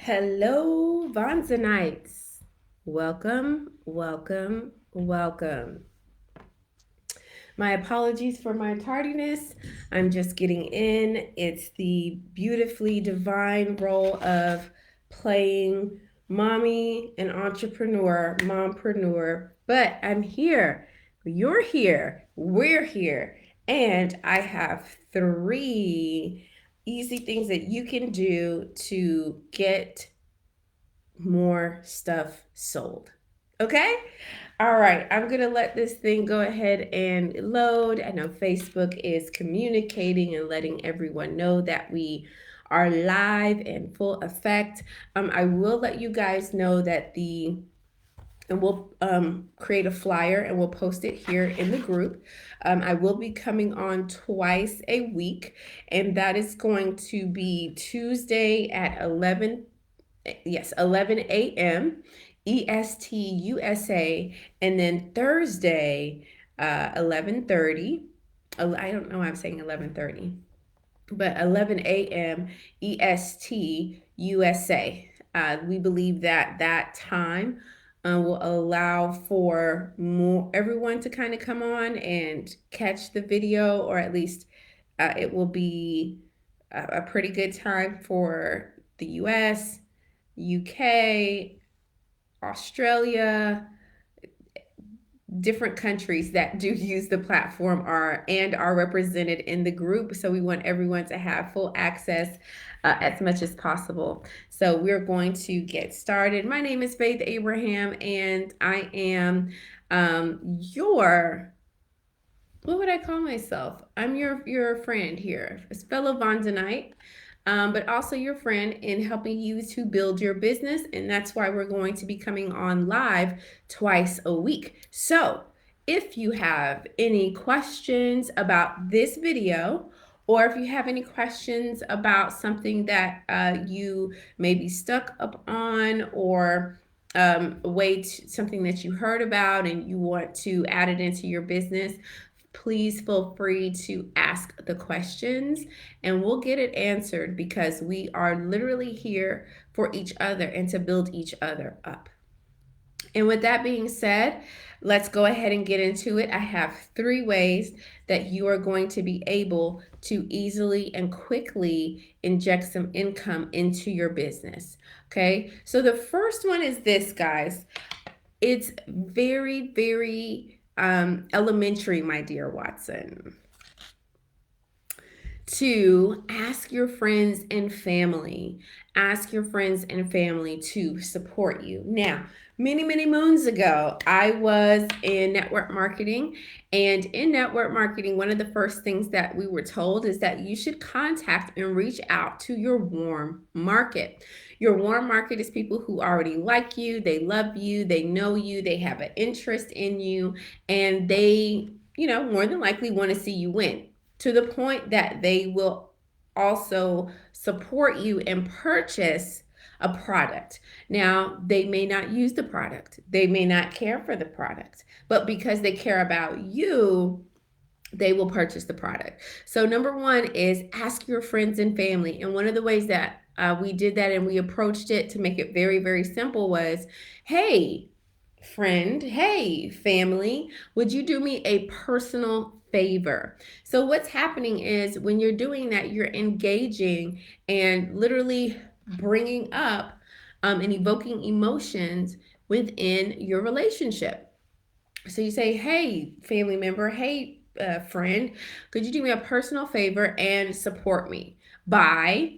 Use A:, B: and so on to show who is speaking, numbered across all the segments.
A: Hello, Vonzanites. Welcome, welcome, welcome. My apologies for my tardiness. I'm just getting in. It's the beautifully divine role of playing mommy and entrepreneur, mompreneur. But I'm here. You're here. We're here. And I have three easy things that you can do to get more stuff sold. Okay? All right, I'm going to let this thing go ahead and load. I know Facebook is communicating and letting everyone know that we are live in full effect. I will let you guys know that and we'll create a flyer and we'll post it here in the group. I will be coming on twice a week, and that is going to be Tuesday at 11 a.m. EST USA, and then Thursday 11:30. I don't know why I'm saying 11:30, but 11 a.m. EST USA. We believe that that time will allow for more everyone to kind of come on and catch the video, or at least it will be a pretty good time for the US, UK, Australia, different countries that do use the platform are represented in the group. So we want everyone to have full access as much as possible. So we're going to get started. My name is Faith Abraham, and I am your what would I call myself? I'm your friend here, a fellow Vonzanite, but also your friend in helping you to build your business. And that's why we're going to be coming on live twice a week. So if you have any questions about this video, or if you have any questions about something that you may be stuck up on, or something that you heard about and you want to add it into your business, please feel free to ask the questions and we'll get it answered, because we are literally here for each other and to build each other up. And with that being said, let's go ahead and get into it. I have three ways that you are going to be able to easily and quickly inject some income into your business. Okay, so the first one is this, guys. It's very, very elementary, my dear Watson, to ask your friends and family. Ask your friends and family to support you. Now, many moons ago, I was in network marketing. And in network marketing, one of the first things that we were told is that you should contact and reach out to your warm market. Your warm market is people who already like you, they love you, they know you, they have an interest in you, and they, more than likely want to see you win, to the point that they will also support you and purchase a product. Now, they may not use the product, they may not care for the product, but because they care about you, they will purchase the product. So, number one is ask your friends and family. And one of the ways that we did that and we approached it to make it very, very simple was, hey, friend, hey, family, would you do me a personal favor? So, what's happening is when you're doing that, you're engaging and literally bringing up and evoking emotions within your relationship. So, you say, hey, family member, hey, friend, could you do me a personal favor and support me by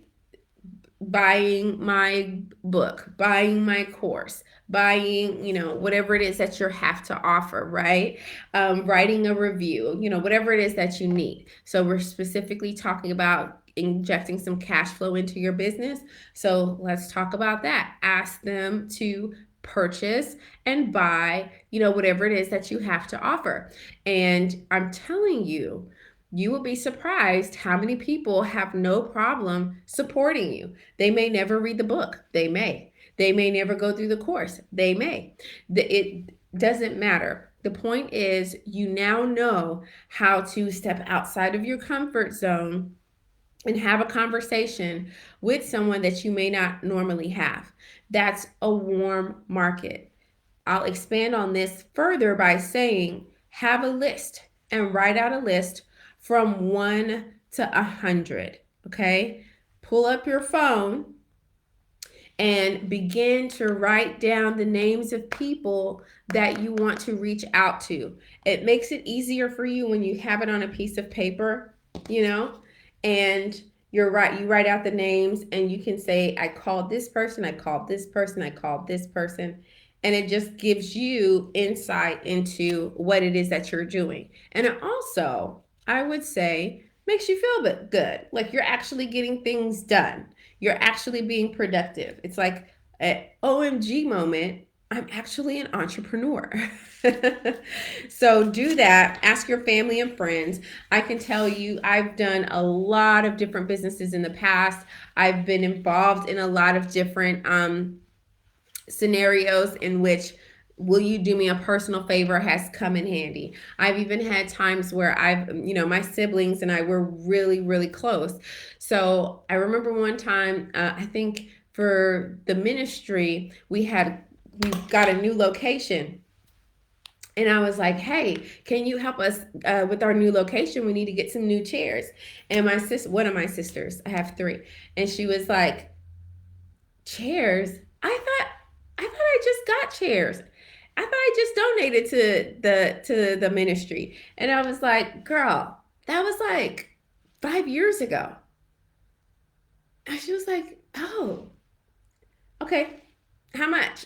A: buying my book, buying my course, buying, whatever it is that you have to offer, right? Writing a review, whatever it is that you need. So we're specifically talking about injecting some cash flow into your business. So let's talk about that. Ask them to purchase and buy, whatever it is that you have to offer. And I'm telling you, you will be surprised how many people have no problem supporting you. They may never read the book. They may. They may never go through the course. They may. It doesn't matter. The point is, you now know how to step outside of your comfort zone and have a conversation with someone that you may not normally have. That's a warm market. I'll expand on this further by saying have a list and write out a list from 1 to 100. Okay? Pull up your phone and begin to write down the names of people that you want to reach out to. It makes it easier for you when you have it on a piece of paper, you know, and you write out the names and you can say, I called this person, I called this person, I called this person. And it just gives you insight into what it is that you're doing. And it also, I would say, makes you feel good. Like you're actually getting things done. You're actually being productive. It's like an OMG moment. I'm actually an entrepreneur. So do that. Ask your family and friends. I can tell you, I've done a lot of different businesses in the past. I've been involved in a lot of different scenarios in which will you do me a personal favor has come in handy. I've even had times where my siblings and I were really, really close. So I remember one time, I think for the ministry, we got a new location. And I was like, hey, can you help us with our new location? We need to get some new chairs. And one of my sisters, I have three, and she was like, chairs? I thought I just got chairs. I thought I just donated to the ministry. And I was like, girl, that was like 5 years ago. And she was like, oh, okay. How much?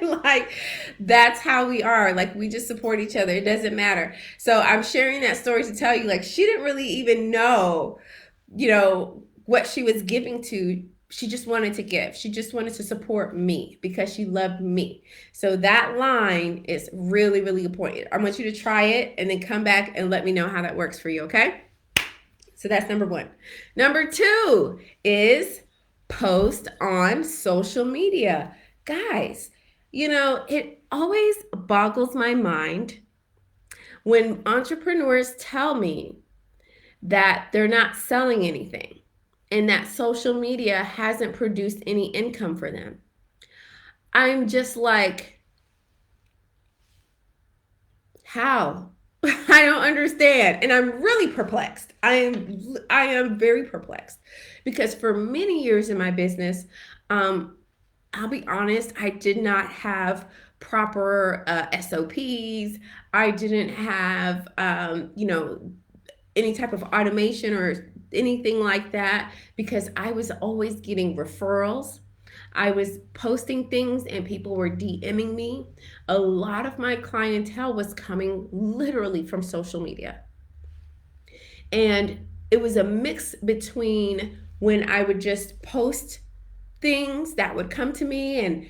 A: Like that's how we are. Like we just support each other. It doesn't matter. So I'm sharing that story to tell you, like, she didn't really even know, what she was giving to. She just wanted to give. She just wanted to support me because she loved me. So that line is really, really important. I want you to try it and then come back and let me know how that works for you, okay? So that's number one. Number two is post on social media. Guys, it always boggles my mind when entrepreneurs tell me that they're not selling anything and that social media hasn't produced any income for them. I'm just like, how? I don't understand. And I'm really perplexed. I am very perplexed because for many years in my business, I'll be honest, I did not have proper SOPs. I didn't have, any type of automation or anything like that because I was always getting referrals. I was posting things and people were DMing me. A lot of my clientele was coming literally from social media. And it was a mix between when I would just post things that would come to me and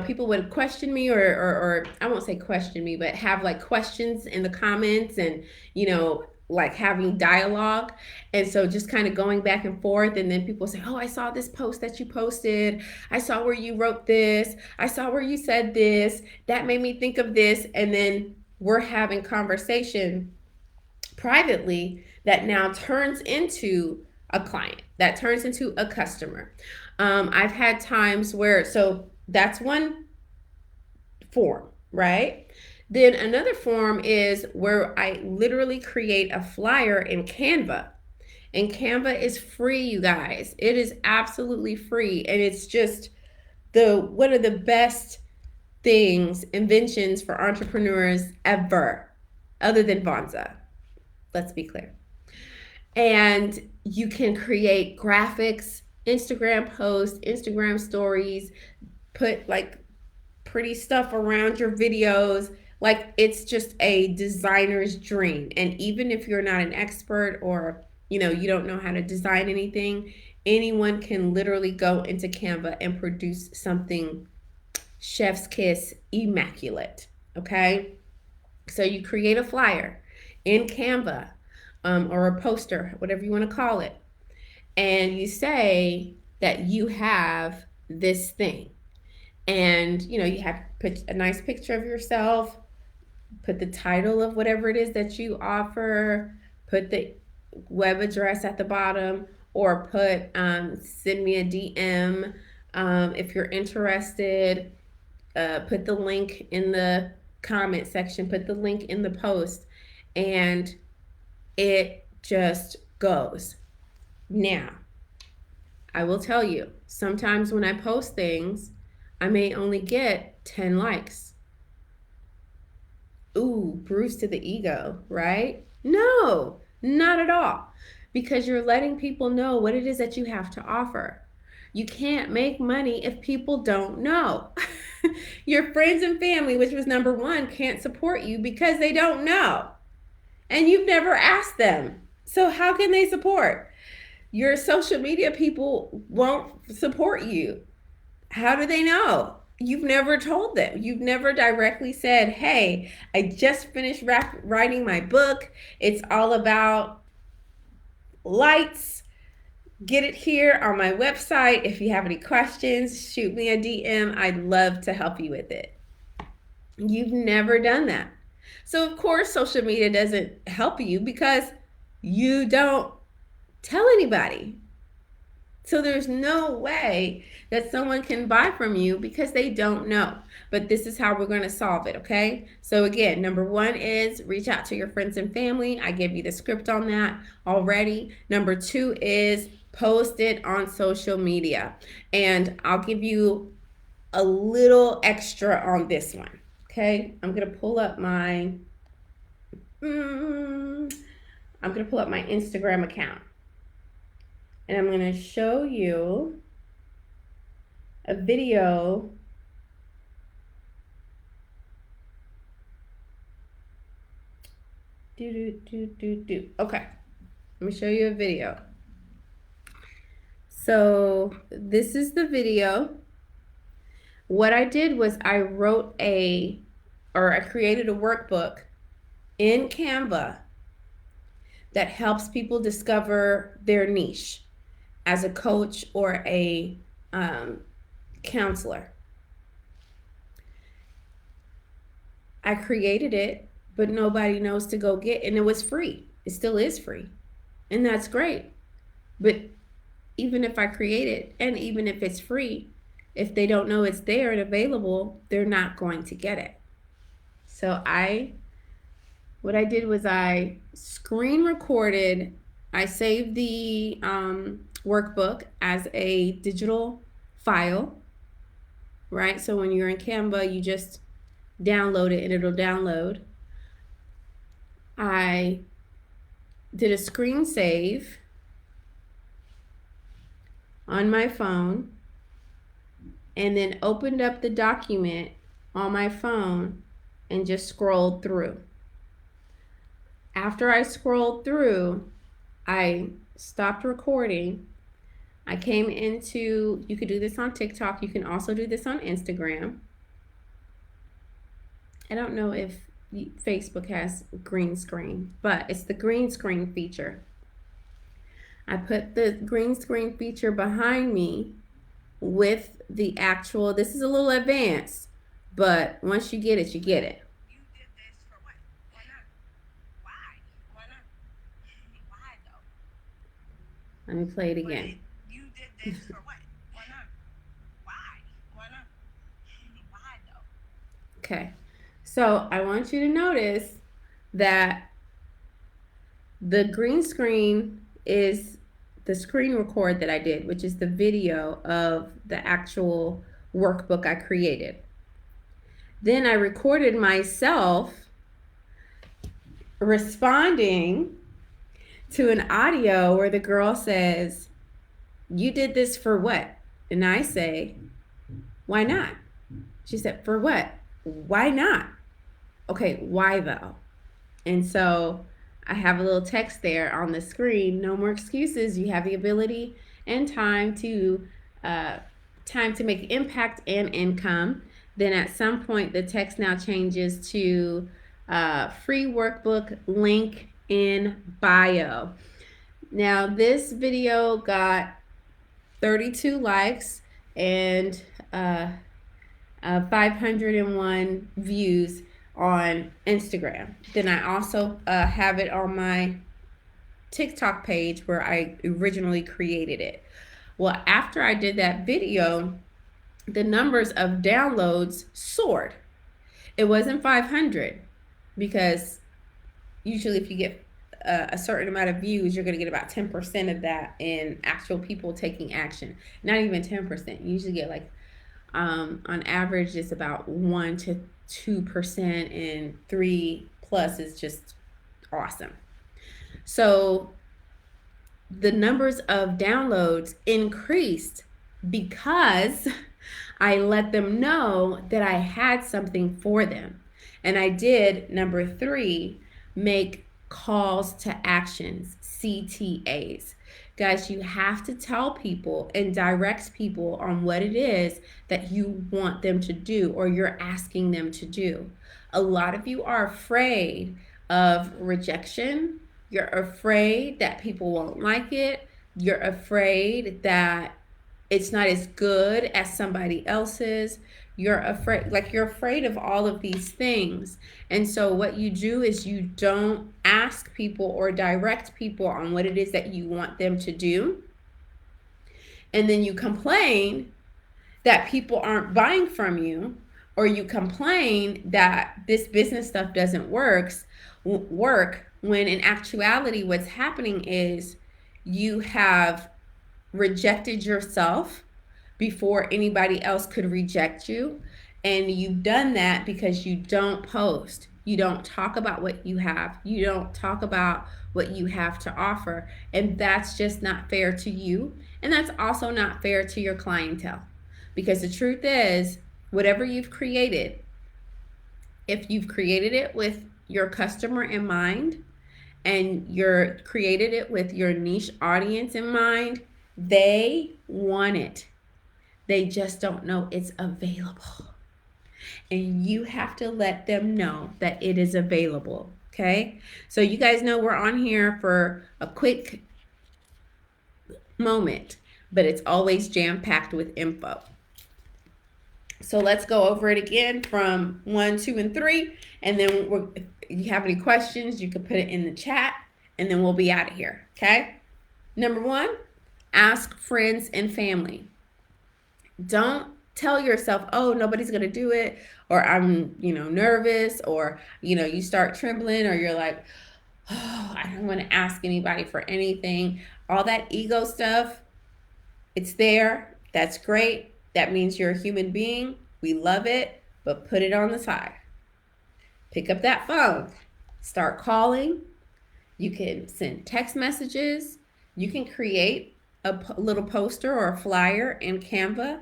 A: people would question me or I won't say question me but have like questions in the comments and like having dialogue. And so just kind of going back and forth, and then people say, oh, I saw this post that you posted, I saw where you wrote this, I saw where you said this, that made me think of this. And then we're having conversation privately that now turns into a client, that turns into a customer. I've had times where, so that's one form, right? Then another form is where I literally create a flyer in Canva. And Canva is free, you guys. It is absolutely free. And it's just one of the best inventions for entrepreneurs ever, other than Vonza. Let's be clear. And you can create graphics, Instagram posts, Instagram stories, put like pretty stuff around your videos. Like it's just a designer's dream. And even if you're not an expert or you don't know how to design anything, anyone can literally go into Canva and produce something chef's kiss, immaculate. Okay? So you create a flyer in Canva, or a poster, whatever you want to call it, and you say that you have this thing. And you have put a nice picture of yourself, put the title of whatever it is that you offer, put the web address at the bottom, or put send me a DM if you're interested. Put the link in the comment section, put the link in the post, and it just goes. Now, I will tell you, sometimes when I post things, I may only get 10 likes. Ooh, bruise to the ego, right? No, not at all. Because you're letting people know what it is that you have to offer. You can't make money if people don't know. Your friends and family, which was number one, can't support you because they don't know. And you've never asked them. So, how can they support? Your social media people won't support you. How do they know? You've never told them. You've never directly said, hey, I just finished writing my book. It's all about lights. Get it here on my website. If you have any questions, shoot me a DM. I'd love to help you with it. You've never done that. So, of course, social media doesn't help you because you don't tell anybody. So there's no way that someone can buy from you because they don't know. But this is how we're going to solve it, okay? So again, number one is reach out to your friends and family. I gave you the script on that already. Number two is post it on social media. And I'll give you a little extra on this one, okay? I'm going to pull up my Instagram account. And I'm going to show you a video Okay, let me show you a video. So this is the video. What I did was I created a workbook in Canva that helps people discover their niche as a coach or a counselor. I created it, but nobody knows to go get, and it was free. It still is free, and that's great. But even if I create it, and even if it's free, if they don't know it's there and available, they're not going to get it. So what I did was I screen recorded, I saved the workbook as a digital file, right? So when you're in Canva, you just download it and it'll download. I did a screen save on my phone and then opened up the document on my phone and just scrolled through. After I scrolled through, I stopped recording. I came into, you could do this on TikTok. You can also do this on Instagram. I don't know if Facebook has green screen, but it's the green screen feature. I put the green screen feature behind me with the actual, this is a little advanced, but once you get it, you get it.
B: You did this for what? Why not? Why? Why not? Why though?
A: Let me play it again.
B: You did this for what? Why not? Why? Why not? Why though?
A: Okay, so I want you to notice that the green screen is the screen record that I did, which is the video of the actual workbook I created. Then I recorded myself responding to an audio where the girl says, "You did this for what?" And I say, "Why not?" She said, "For what? Why not?" Okay, why though? And so I have a little text there on the screen. No more excuses. You have the ability and time to make impact and income. Then at some point, the text now changes to free workbook link in bio. Now this video got 32 likes and 501 views on Instagram. Then I also have it on my TikTok page where I originally created it. Well, after I did that video, the numbers of downloads soared. It wasn't 500 because usually if you get a certain amount of views, you're going to get about 10% of that in actual people taking action. Not even 10%. You usually get like, on average, it's about 1 to 2%, and 3 plus is just awesome. So the numbers of downloads increased because I let them know that I had something for them. And I did, number 3, make calls to actions, CTAs. Guys, you have to tell people and direct people on what it is that you want them to do or you're asking them to do. A lot of you are afraid of rejection. You're afraid that people won't like it. You're afraid that it's not as good as somebody else's. You're afraid of all of these things. And so what you do is you don't ask people or direct people on what it is that you want them to do. And then you complain that people aren't buying from you, or you complain that this business stuff doesn't work when in actuality what's happening is you have rejected yourself before anybody else could reject you. And you've done that because you don't post. You don't talk about what you have. You don't talk about what you have to offer. And that's just not fair to you. And that's also not fair to your clientele. Because the truth is, whatever you've created, if you've created it with your customer in mind, and you're created it with your niche audience in mind, they want it. They just don't know it's available. And you have to let them know that it is available. Okay? So you guys know we're on here for a quick moment, but it's always jam-packed with info. So let's go over it again from 1, 2, and 3. And then if you have any questions, you can put it in the chat, and then we'll be out of here. Okay? Number 1, ask friends and family. Don't tell yourself, oh, nobody's going to do it, or I'm, nervous, or, you start trembling, or you're like, oh, I don't want to ask anybody for anything. All that ego stuff, it's there. That's great. That means you're a human being. We love it, but put it on the side. Pick up that phone. Start calling. You can send text messages. You can create a little poster or a flyer in Canva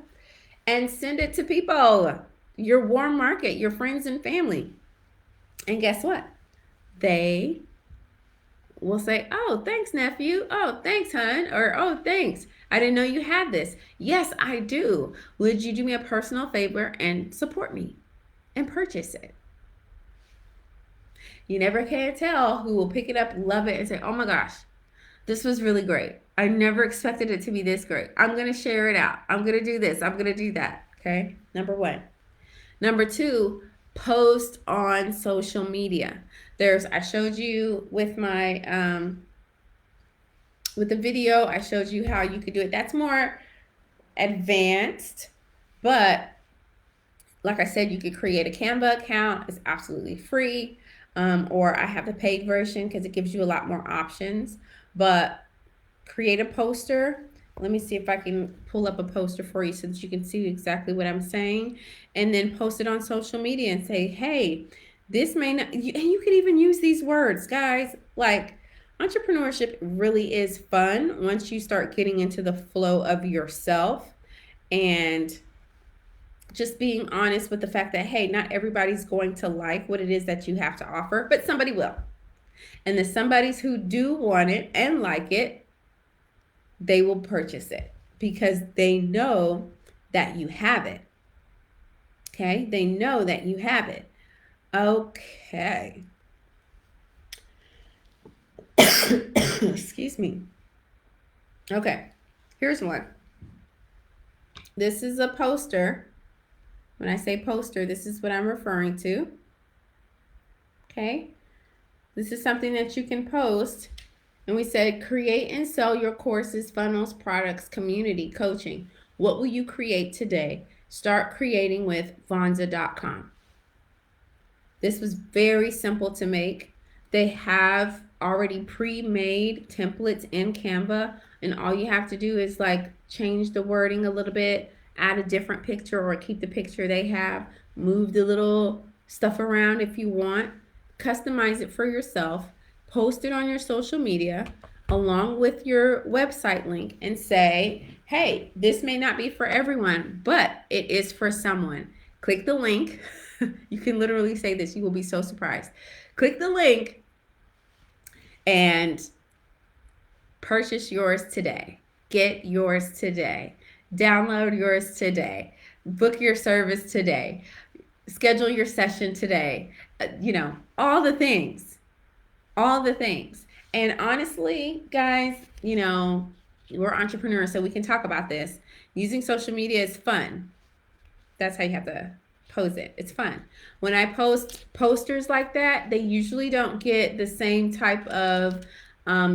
A: and send it to people, your warm market, your friends and family. And guess what? They will say, oh, thanks, nephew. Oh, thanks, hon. Or, oh, thanks. I didn't know you had this. Yes, I do. Would you do me a personal favor and support me and purchase it? You never can tell who will pick it up, love it, and say, oh my gosh, this was really great. I never expected it to be this great. I'm going to share it out. I'm going to do this. I'm going to do that. Okay. Number 1. Number 2, post on social media. I showed you with my, with the video, I showed you how you could do it. That's more advanced, but like I said, you could create a Canva account. It's absolutely free. Or I have the paid version because it gives you a lot more options. But create a poster. Let me see if I can pull up a poster for you so that you can see exactly what I'm saying. And then post it on social media and say, hey, this may not, and you can even use these words, guys. Like, entrepreneurship really is fun once you start getting into the flow of yourself and just being honest with the fact that, hey, not everybody's going to like what it is that you have to offer, but somebody will. And the somebodies who do want it and like it, they will purchase it because they know that you have it. Okay? They know that you have it. Okay. Excuse me. Okay. Here's one. This is a poster. When I say poster, this is what I'm referring to. Okay? This is something that you can post And we said create and sell your courses, funnels, products, community, coaching. What will you create today? Start creating with Vonza.com. This was very simple to make. They have already pre-made templates in Canva, and all you have to do is like change the wording a little bit, add a different picture or keep the picture they have, move the little stuff around if you want, customize it for yourself, post it on your social media along with your website link and say, "Hey, this may not be for everyone, but it is for someone." Click the link. You can literally say this, you will be so surprised. Click the link and purchase yours today. Get yours today. Download yours today. Book your service today. Schedule your session today. All the things. All the things. And honestly, guys, we're entrepreneurs, so we can talk about this. Using social media is fun. That's how you have to pose it. It's fun. When I post posters like that, they usually don't get the same type of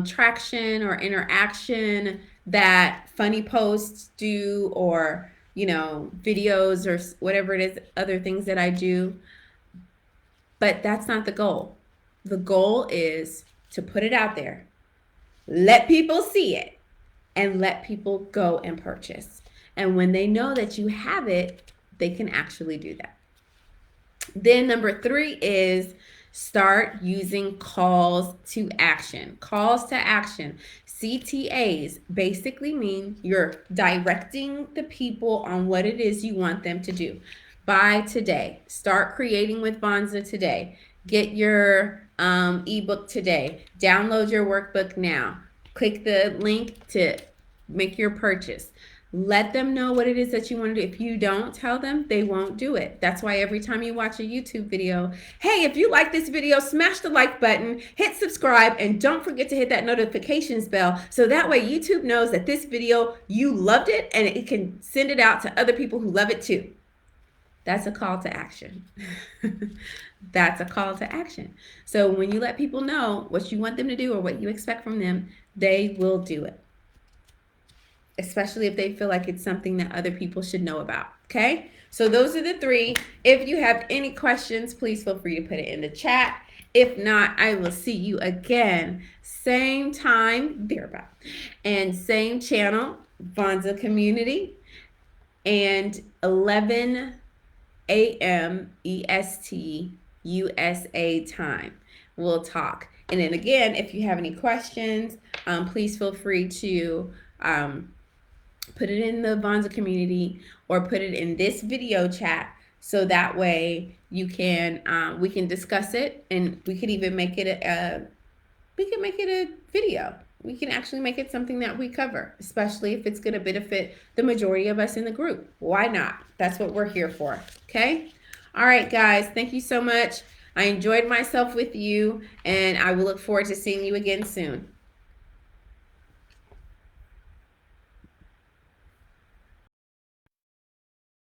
A: traction or interaction that funny posts do, or videos or whatever it is, other things that I do. But that's not the goal. The goal is to put it out there, let people see it, and let people go and purchase. And when they know that you have it, they can actually do that. Then number 3 is start using calls to action. Calls to action. CTAs basically mean you're directing the people on what it is you want them to do. Buy today. Start creating with Vonza today. Get your ebook today. Download your workbook now. Click the link to make your purchase. Let them know what it is that you want to do. If you don't tell them, they won't do it. That's why every time you watch a YouTube video, hey, if you like this video, smash the like button, hit subscribe, and don't forget to hit that notifications bell so that way YouTube knows that this video, you loved it, and it can send it out to other people who love it too. That's a call to action. That's a call to action. So when you let people know what you want them to do or what you expect from them, they will do it, especially if they feel like it's something that other people should know about. Okay? So those are the 3. If you have any questions, please feel free to put it in the chat. If not, I will see you again, same time, thereabout, and same channel, Vonza Community, and 11 a.m. EST USA time. We'll talk. And then again, if you have any questions, please feel free to put it in the Vonza community or put it in this video chat, so that way you can we can discuss it, and we could even make it a video. We can actually make it something that we cover, especially if it's going to benefit the majority of us in the group. Why not? That's what we're here for. Okay? All right, guys. Thank you so much. I enjoyed myself with you, and I will look forward to seeing you again soon.